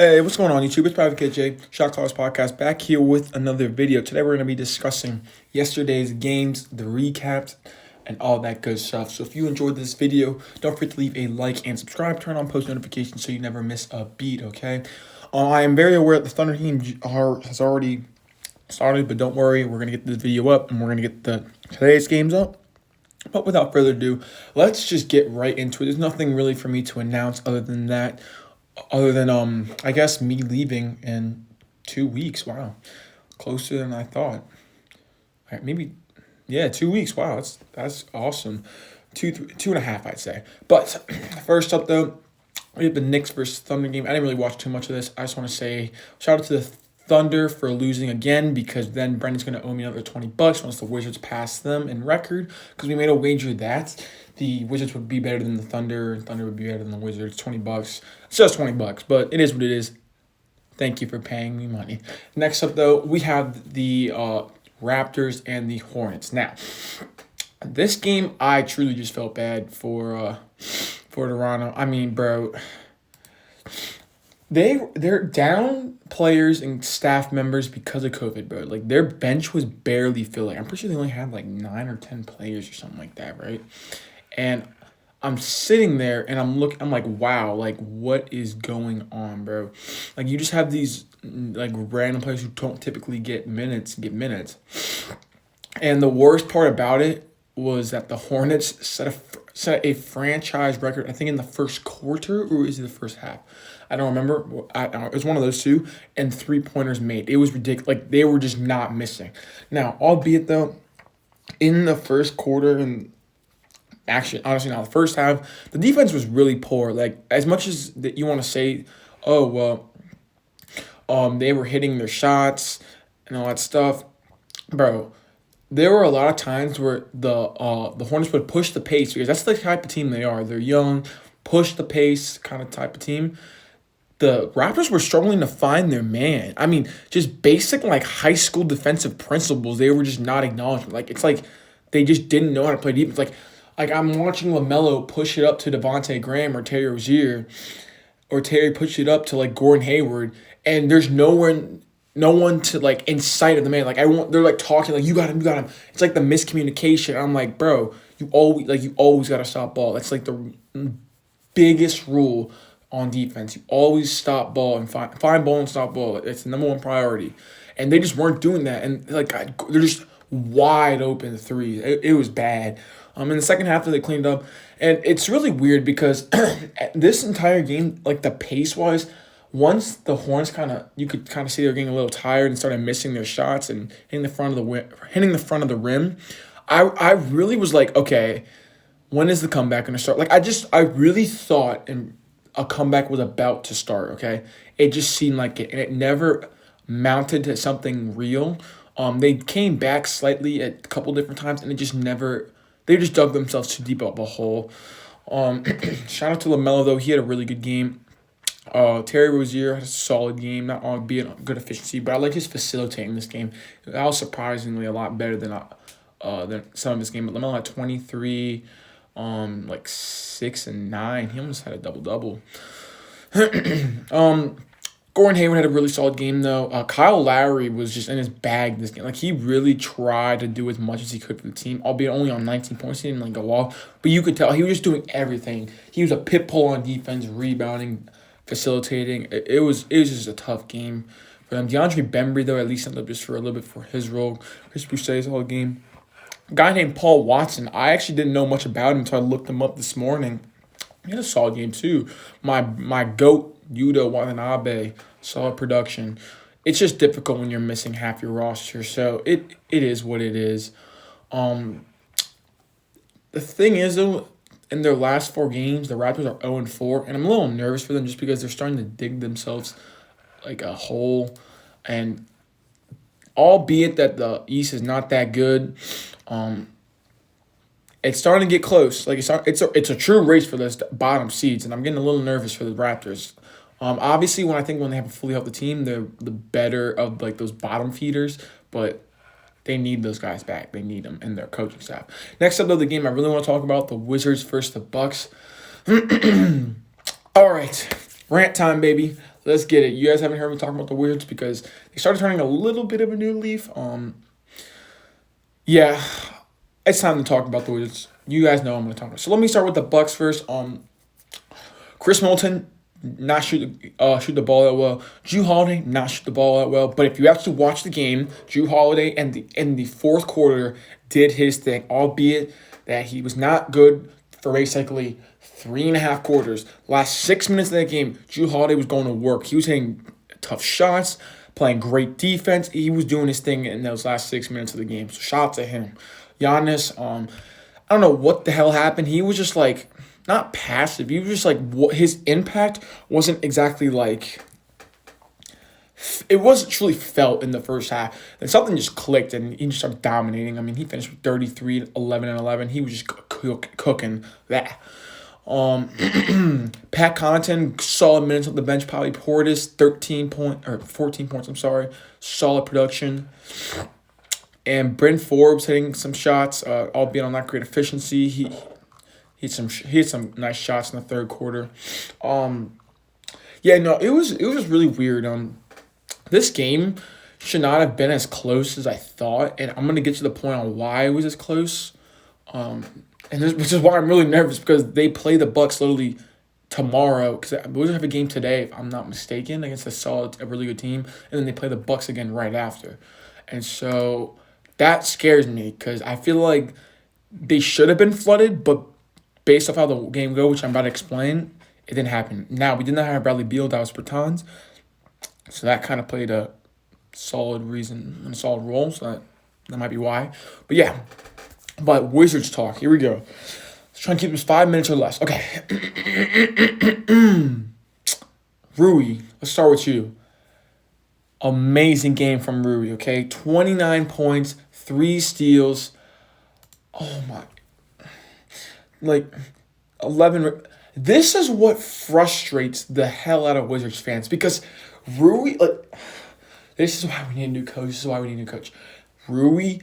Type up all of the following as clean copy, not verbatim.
Hey, what's going on YouTube? It's Private KJ, Shot Callers Podcast, back here with another video. Today we're going to be discussing yesterday's games, the recaps, and all that good stuff. So if you enjoyed this video, don't forget to leave a like and subscribe. Turn on post notifications so you never miss a beat, okay? I am very aware that the Thunder team has already started, but don't worry. We're going to get this video up, and we're going to get today's games up. But without further ado, let's just get right into it. There's nothing really for me to announce other than I guess me leaving in 2 weeks. Wow, closer than I thought. All right, maybe, yeah, 2 weeks. Wow, that's awesome. Two and a half, I'd say. But first up though, we have the Knicks versus Thunder game. I didn't really watch too much of this. I just want to say shout out to the Thunder for losing again, because then Brendan's going to owe me another $20 once the Wizards pass them in record, because we made a wager that the Wizards would be better than the Thunder and Thunder would be better than the Wizards. $20. It's just $20, but it is what it is. Thank you for paying me money. Next up though, we have the Raptors and the Hornets. Now, this game I truly just felt bad for Toronto. I mean, bro, they're down players and staff members because of COVID, bro. Like, their bench was barely filling. I'm pretty sure they only had like 9 or 10 players or something like that, right? And I'm sitting there and I'm like, wow, like, what is going on, bro? Like, you just have these like random players who don't typically get minutes. And the worst part about it was that the Hornets set a franchise record, I think in the first quarter, or is it the first half? I don't remember. It was one of those two, and 3-pointers made. It was ridiculous. Like, they were just not missing. Now, albeit though, in the first quarter and actually, honestly, now the first half, the defense was really poor. Like, as much as that you want to say, oh well, they were hitting their shots and all that stuff, bro. There were a lot of times where the Hornets would push the pace, because that's the type of team they are. They're young, push the pace kind of type of team. The Raptors were struggling to find their man. I mean, just basic like high school defensive principles, they were just not acknowledging. Like, it's like they just didn't know how to play defense. Like I'm watching LaMelo push it up to Devontae Graham or Terry Rozier, or Terry push it up to like Gordon Hayward, and there's no one to like in sight of the man. Like, they're like talking like, you got him. It's like the miscommunication. I'm like, bro, you always gotta stop ball. That's like the biggest rule on defense. You always stop ball and find ball and stop ball. It's the number one priority. And they just weren't doing that. And like, they're just wide open threes. It was bad. In the second half, they cleaned up. And it's really weird because this entire game, like the pace wise, once the Hornets you could kind of see they were getting a little tired and started missing their shots and hitting the front of the rim. I really was like, okay, when is the comeback going to start? Like, I really thought a comeback was about to start, okay? It just seemed like it, and it never mounted to something real. They came back slightly at a couple different times, and they just dug themselves too deep up a hole. Shout out to LaMelo, though. He had a really good game. Terry Rozier had a solid game, not albeit good efficiency, but I like his facilitating this game. That was surprisingly a lot better than some of his game. But LaMelo had 23, like 6 and 9. He almost had a double-double. Gordon Hayward had a really solid game, though. Kyle Lowry was just in his bag this game. Like, he really tried to do as much as he could for the team, albeit only on 19 points. He didn't like go off, but you could tell he was just doing everything. He was a pit bull on defense, rebounding, facilitating. It was just a tough game for them. DeAndre Bembry, though, at least ended up just for a little bit for his role. Chris Boucher's whole game. A guy named Paul Watson. I actually didn't know much about him until I looked him up this morning. He had a solid game too. My GOAT, Yuta Watanabe, solid production. It's just difficult when you're missing half your roster, so it is what it is. The thing is, though, in their last 4 games, the Raptors are 0-4, and I'm a little nervous for them just because they're starting to dig themselves like a hole. And albeit that the East is not that good, it's starting to get close. Like, it's a true race for those bottom seeds, and I'm getting a little nervous for the Raptors. Obviously, when they have a fully healthy team, they're the better of like those bottom feeders, but they need those guys back. They need them in their coaching staff. Next up, though, the game I really want to talk about, the Wizards versus the Bucks. All right, rant time, baby. let's get it. You guys haven't heard me talking about the Wizards because they started turning a little bit of a new leaf. Yeah, it's time to talk about the Wizards. You guys know I'm going to talk about. So let me start with the Bucks first. Chris Middleton not shoot the ball that well. Jrue Holiday not shoot the ball that well. But if you actually watch the game, Jrue Holiday in the fourth quarter did his thing, albeit that he was not good for basically 3.5 quarters. Last 6 minutes of that game, Jrue Holiday was going to work. He was hitting tough shots, playing great defense. He was doing his thing in those last 6 minutes of the game. So shout out to him. Giannis, I don't know what the hell happened. He was just like not passive. He was just like what his impact wasn't exactly like. It wasn't truly felt in the first half. Then something just clicked and he just started dominating. I mean, he finished with 33, 11, and 11. He was just cooking that. Pat Connaughton, solid minutes on the bench. Probably Portis, 14 points. I'm sorry, solid production. And Bryn Forbes hitting some shots, albeit on not great efficiency. He hit some nice shots in the third quarter. Yeah, no, it was just really weird. This game should not have been as close as I thought, and I'm gonna get to the point on why it was as close. Which is why I'm really nervous because they play the Bucks literally tomorrow. Because we have a game today, if I'm not mistaken, against a really good team, and then they play the Bucks again right after, and so that scares me because I feel like they should have been flooded, but based off how the game go, which I'm about to explain, it didn't happen. Now we did not have Bradley Beal, that was Bertans, so that kind of played a solid reason and a solid role. So that might be why, but yeah. But Wizards talk. Here we go. Let's try and keep this 5 minutes or less. Okay. Rui, let's start with you. Amazing game from Rui, okay? 29 points, 3 steals. Oh, my. Like, 11. This is what frustrates the hell out of Wizards fans because Rui, this is why we need a new coach. Rui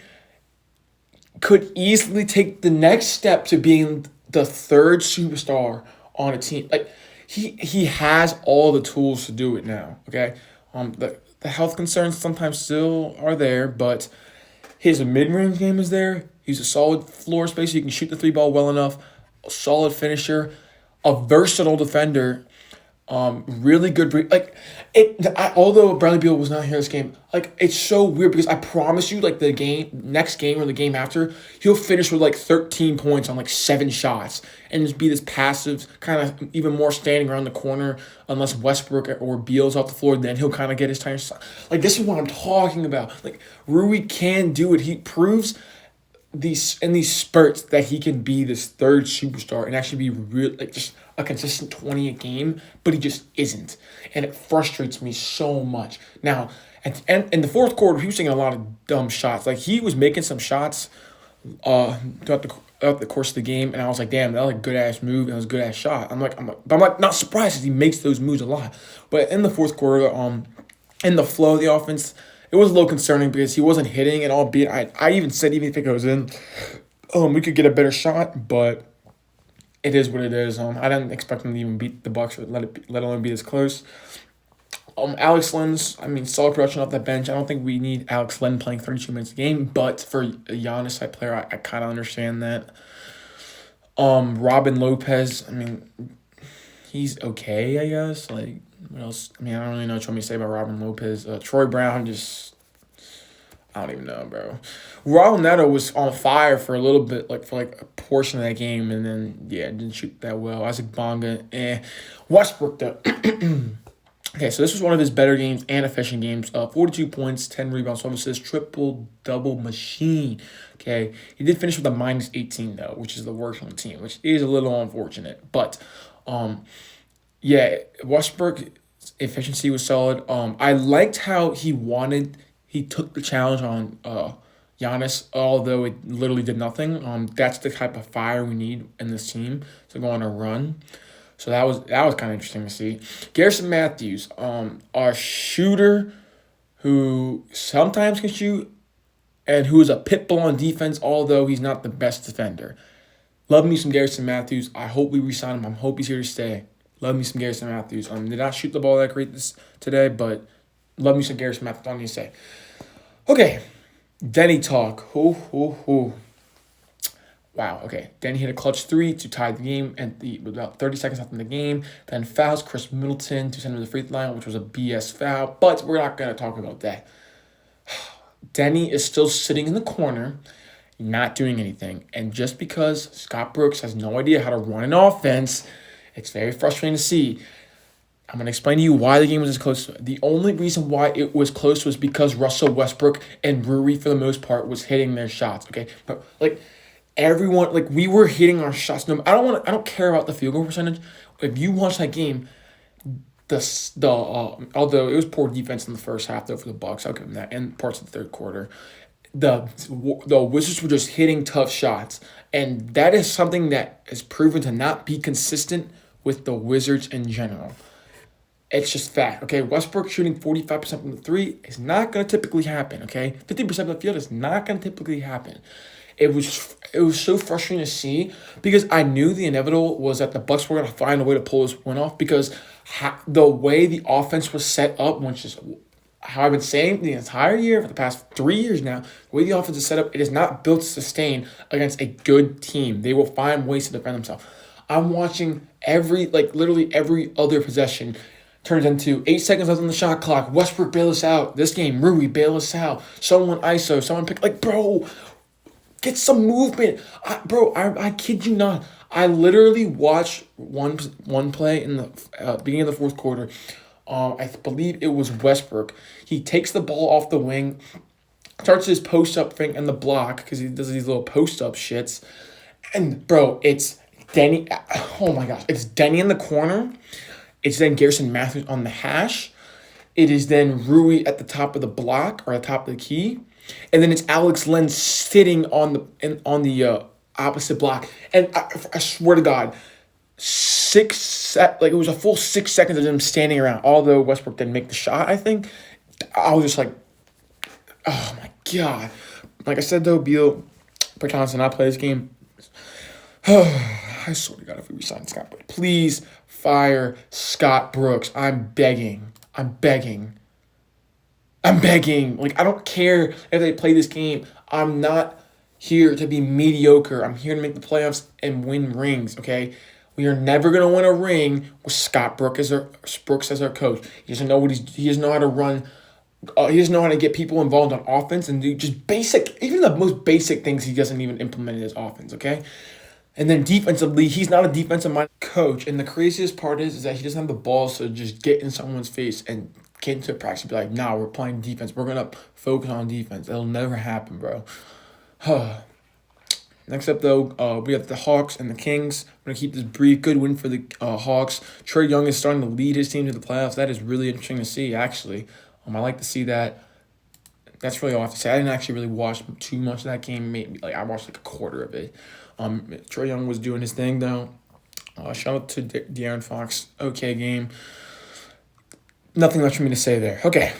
could easily take the next step to being the third superstar on a team. Like he has all the tools to do it now. Okay, the health concerns sometimes still are there, but his mid-range game is there. He's a solid floor spacer. He can shoot the 3 ball well enough. A solid finisher, a versatile defender. Really good. Although Bradley Beal was not here this game, it's so weird because I promise you, the next game or the game after, he'll finish with 13 points on 7 shots and just be this passive kind of even more standing around the corner unless Westbrook or Beal's off the floor. Then he'll kind of get his time. This is what I'm talking about. Rui can do it. He proves these spurts that he can be this third superstar and actually be real just a consistent 20 a game, but he just isn't. And it frustrates me so much. Now, in the fourth quarter, he was taking a lot of dumb shots. He was making some shots throughout the course of the game, and I was like, damn, that was a good-ass move, and it was a good-ass shot. I'm not surprised because he makes those moves a lot. But in the fourth quarter, in the flow of the offense, it was a little concerning because he wasn't hitting, and albeit I even said even if it goes in, we could get a better shot, but it is what it is. I didn't expect him to even beat the Bucks or let alone be this close. Alex Len's, solid production off that bench. I don't think we need Alex Len playing 32 minutes a game, but for a Giannis type player, I kind of understand that. Robin Lopez, he's okay, I guess. What else? I don't really know what you want me to say about Robin Lopez. Troy Brown, I don't even know, bro. Raul Neto was on fire for a little bit, for a portion of that game, and then, didn't shoot that well. Isaac Bonga, Westbrook, though. Okay, so this was one of his better games and efficient games. 42 points, 10 rebounds, 12 assists, triple-double machine. Okay, he did finish with a minus 18, though, which is the worst on the team, which is a little unfortunate. But, Westbrook's efficiency was solid. I liked how he took the challenge on Giannis, although it literally did nothing. That's the type of fire we need in this team to go on a run. So that was kind of interesting to see. Garrison Matthews, our shooter who sometimes can shoot and who is a pit bull on defense, although he's not the best defender. Love me some Garrison Matthews. I hope we re-sign him. I hope he's here to stay. Love me some Garrison Matthews. Did not shoot the ball that great today, but love me some Garrison Matthews. Don't need to say. Okay, Denny talk. Wow, okay. Denny hit a clutch three to tie the game with about 30 seconds left in the game. Then fouls Chris Middleton to send him to the free throw line, which was a BS foul, but we're not going to talk about that. Denny is still sitting in the corner, not doing anything. And just because Scott Brooks has no idea how to run an offense, it's very frustrating to see. I'm going to explain to you why the game was as close. The only reason why it was close was because Russell Westbrook and Rui, for the most part, was hitting their shots, okay? But, everyone, we were hitting our shots. No, I don't care about the field goal percentage. If you watch that game, although it was poor defense in the first half though for the Bucks, I'll give them that, and parts of the third quarter, the Wizards were just hitting tough shots, and that is something that is proven to not be consistent with the Wizards in general. It's just fact, okay? Westbrook shooting 45% from the three is not going to typically happen, okay? 50% of the field is not going to typically happen. It was so frustrating to see because I knew the inevitable was that the Bucks were going to find a way to pull this win off because the way the offense was set up, which is how I've been saying the entire year for the past 3 years now, the way the offense is set up, it is not built to sustain against a good team. They will find ways to defend themselves. I'm watching literally every other possession turns into 8 seconds left on the shot clock. Westbrook bail us out. This game, Rui bail us out. Someone ISO, someone pick, bro, get some movement. I kid you not. I literally watched one play in the beginning of the fourth quarter. I believe it was Westbrook. He takes the ball off the wing, starts his post-up thing in the block because he does these little post-up shits. And, bro, it's Denny. Oh, my gosh. It's Denny in the corner. It's then Garrison Matthews on the hash. It is then Rui at the top of the block or at the top of the key. And then it's Alex Len sitting on the opposite block. And I swear to God, it was a full 6 seconds of him standing around. Although Westbrook didn't make the shot, I think. I was just like, oh my God. Like I said though, Beal, Bertans did not play this game. I swear to God, if we resign Scott Brooks, please fire Scott Brooks. I'm begging. I don't care if they play this game. I'm not here to be mediocre. I'm here to make the playoffs and win rings, okay? We are never going to win a ring with Scott Brooks as our coach. He doesn't know how to run. He doesn't know how to get people involved on offense and do just even the most basic things he doesn't even implement in his offense, okay? And then defensively, he's not a defensive-minded coach. And the craziest part is that he doesn't have the balls to just get in someone's face and get into practice and be like, nah, we're playing defense. We're going to focus on defense. It'll never happen, bro. Next up, though, we have the Hawks and the Kings. We're going to keep this brief. Good win for the Hawks. Trae Young is starting to lead his team to the playoffs. That is really interesting to see, actually. I like to see that. That's really all I have to say. I didn't actually really watch too much of that game. Maybe I watched a quarter of it. Trae Young was doing his thing, though. Shout out to De'Aaron Fox. Okay game. Nothing much for me to say there. Okay.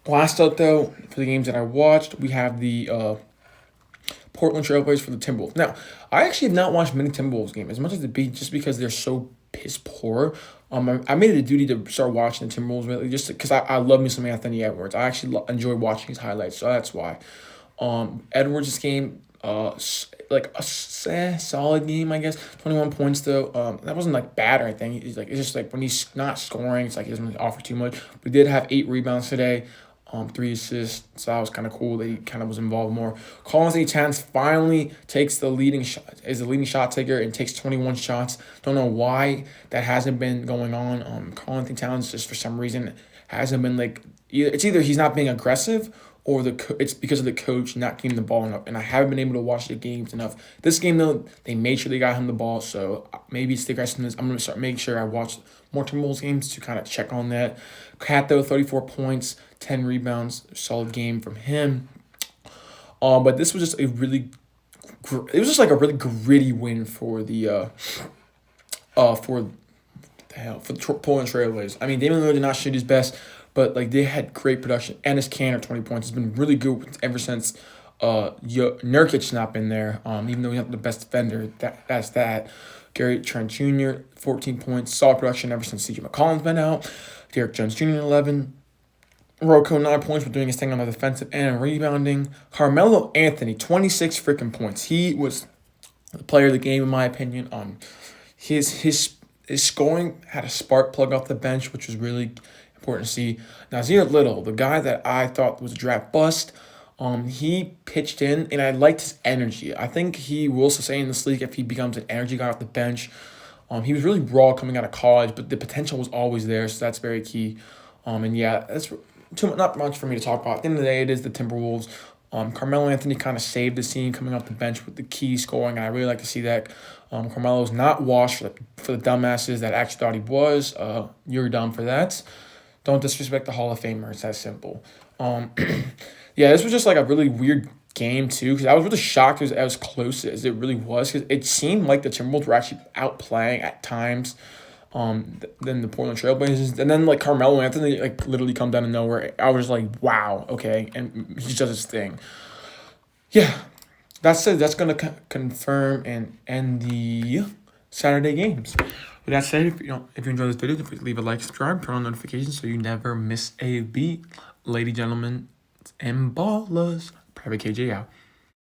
Last up, though, for the games that I watched, we have the Portland Trailblazers for the Timberwolves. Now, I actually have not watched many Timberwolves games, as much as it be just because they're so piss poor. I made it a duty to start watching the Timberwolves lately just because I love me some Anthony Edwards. I actually enjoy watching his highlights, so that's why. Edwards' game, a solid game, I guess. 21 points though. That wasn't bad or anything. It's just when he's not scoring, it's he doesn't really offer too much. We did have 8 rebounds today. 3 assists, so that was kind of cool that he kind of was involved more. Karl-Anthony Towns finally takes the leading shot taker and takes 21 shots. Don't know why that hasn't been going on. Karl-Anthony Towns just for some reason hasn't been either he's not being aggressive or it's because of the coach not getting the ball enough. And I haven't been able to watch the games enough. This game though, they made sure they got him the ball, so maybe it's the aggressiveness. I'm gonna start making sure I watch more Timberwolves games to kind of check on that. Cat though, 34 points. 10 rebounds, solid game from him. But this was just a really gritty win for the Portland Trailblazers. I mean, Damian Lillard did not shoot his best, but they had great production. Enes Kanter, 20 points, has been really good ever since Nurkic's not been there. Even though he's not the best defender, that's that. Gary Trent Jr., 14 points, solid production ever since CJ McCollum's been out. Derrick Jones Jr., 11. Rocco, 9 points for doing his thing on the defensive end and rebounding. Carmelo Anthony, 26 freaking points. He was the player of the game, in my opinion. His scoring had a spark plug off the bench, which was really important to see. Nasir Little, the guy that I thought was a draft bust, he pitched in, and I liked his energy. I think he will sustain this league if he becomes an energy guy off the bench. He was really raw coming out of college, but the potential was always there, so that's very key. And yeah, that's not much for me to talk about. At the end of the day, it is the Timberwolves. Carmelo Anthony kind of saved the scene coming off the bench with the key scoring, and I really like to see that. Carmelo's not washed for the dumbasses that actually thought he was. You're dumb for that. Don't disrespect the Hall of Famer. It's that simple. Yeah, this was just like a really weird game too, because I was really shocked as close as it really was, because it seemed like the Timberwolves were actually outplaying at times than the Portland Trailblazers. And then like Carmelo Anthony like literally come down to nowhere. I was like, wow, okay, and he does his thing. Yeah, that's it. That's gonna confirm and end the Saturday games. With that said, if you enjoyed this video, please leave a like, subscribe, turn on notifications so you never miss a beat. Ladies, gentlemen, and ballers, Private KJ out.